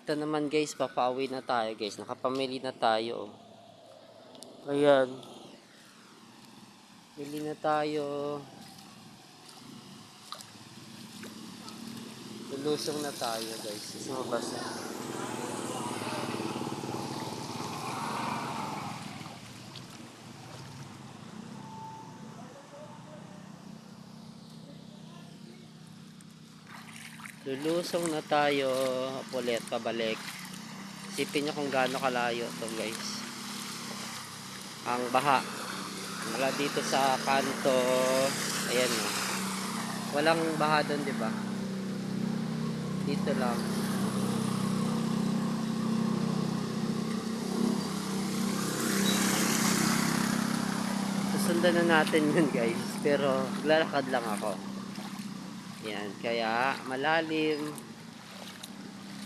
Ito naman guys, papauwi na tayo guys. Nakapamili na tayo. Ayan. Bili na tayo. Lulusong na tayo guys. Sumabas na. Lulusong na tayo. Ulit, pabalik. Isipin nyo kung gaano kalayo to guys. Ang baha. Mula dito sa kanto. Ayan o. Walang baha doon, di ba? Dito lang. Susundan na natin yun guys. Pero lalakad lang ako. Yan. Kaya malalim.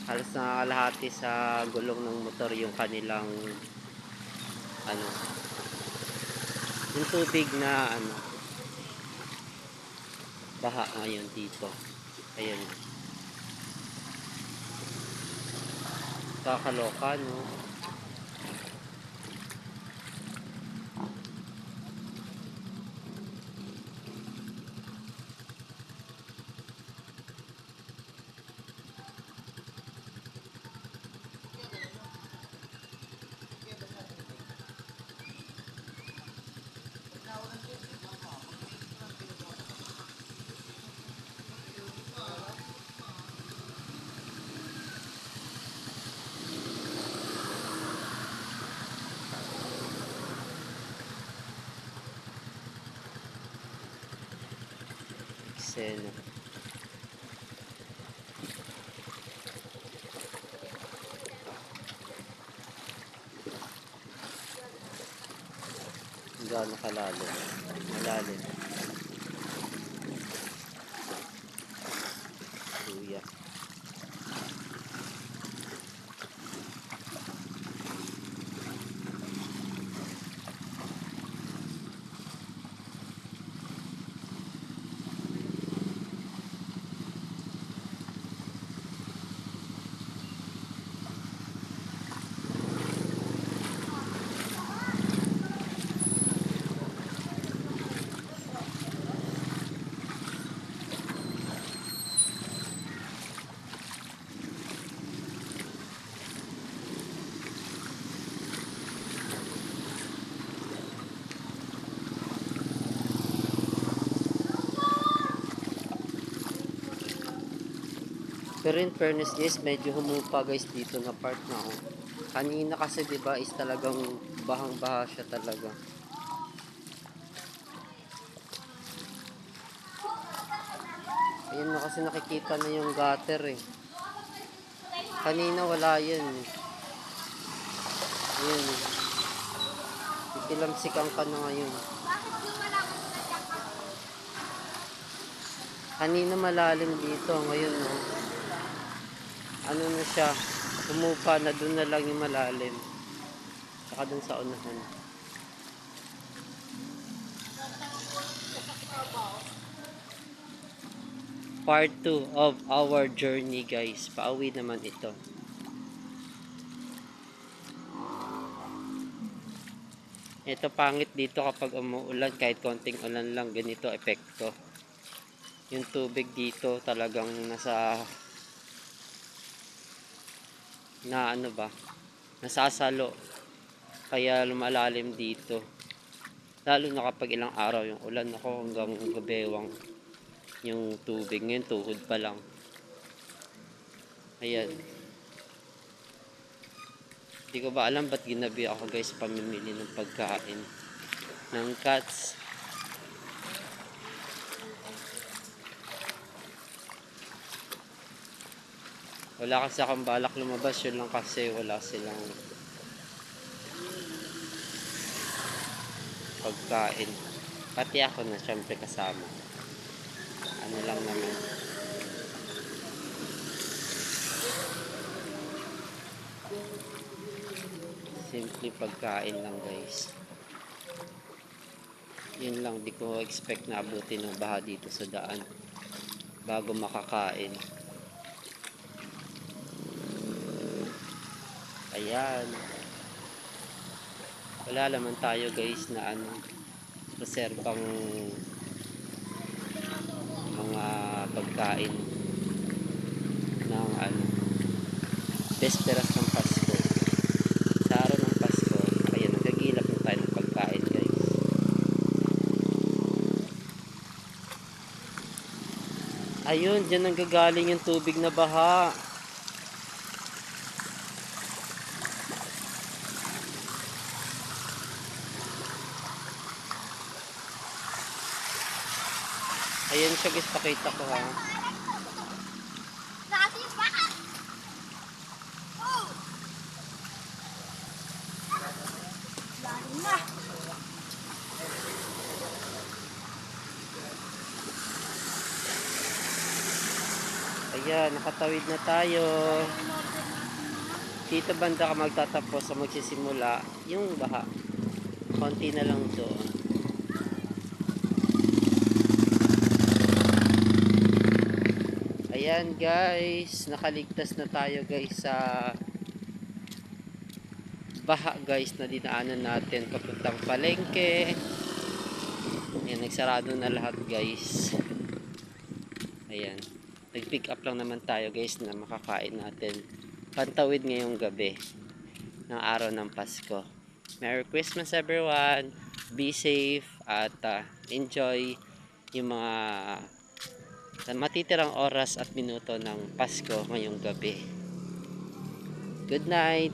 Halos nakakalahati sa gulong ng motor yung kanilang ano. Yung tubig na ano. Baha ngayon dito. Ayan. Kakaloka no. Seno. Gaano kalalim? Malalim. Luya. Pero in fairness guys, medyo humupa guys dito na part na oh. Kanina kasi 'di ba is talagang bahang-baha siya talaga. Ayun na kasi nakikita na yung gutter eh. Kanina wala yan eh. Ayun. Ikilamsikan ka na ngayon. Kanina malalim dito, ngayon oh. Ano na siya, humupa na, doon na lang yung malalim. Saka doon sa unahan. Part 2 of our journey guys. Pauwi naman ito. Ito pangit dito kapag umuulan, kahit konting ulan lang, ganito epekto. Yung tubig dito talagang nasa na ano ba, nasasalo. Kaya lumalalim dito. Lalo na kapag ilang araw yung ulan, ako hanggang gabewang yung tubig. Ngayon tuhod pa lang. Ayan. Hindi ko ba alam ba't ginabi ako guys pamimili ng pagkain ng cats. Wala kasi akong balak lumabas, yun lang kasi wala silang pagkain. Pati ako na syempre kasama. Ano lang naman. Simple pagkain lang guys. Yun lang, di ko expect na abutin ng baha dito sa daan bago makakain. Ayan. Wala naman tayo guys na reserbang mga pagkain ng Besperas ng Pasko. Sa araw ng Pasko, ayan, nagagilap na tayo ng pagkain guys. Ayun, dyan nanggagaling yung tubig na baha. Ayan siya guys, pakita ko ha. Ayan, nakatawid na tayo. Dito banda ka magtatapos sa magsisimula yung baha. Konti na lang doon. Ayan guys, nakaligtas na tayo guys sa baha guys na dinaanan natin papuntang palengke. Ayan, nagsarado na lahat guys. Ayan, nag-pick up lang naman tayo guys na makakain natin pantawid ngayong gabi ng araw ng Pasko. Merry Christmas everyone, be safe at enjoy yung mga matitirang oras at minuto ng Pasko ngayong gabi. Good night.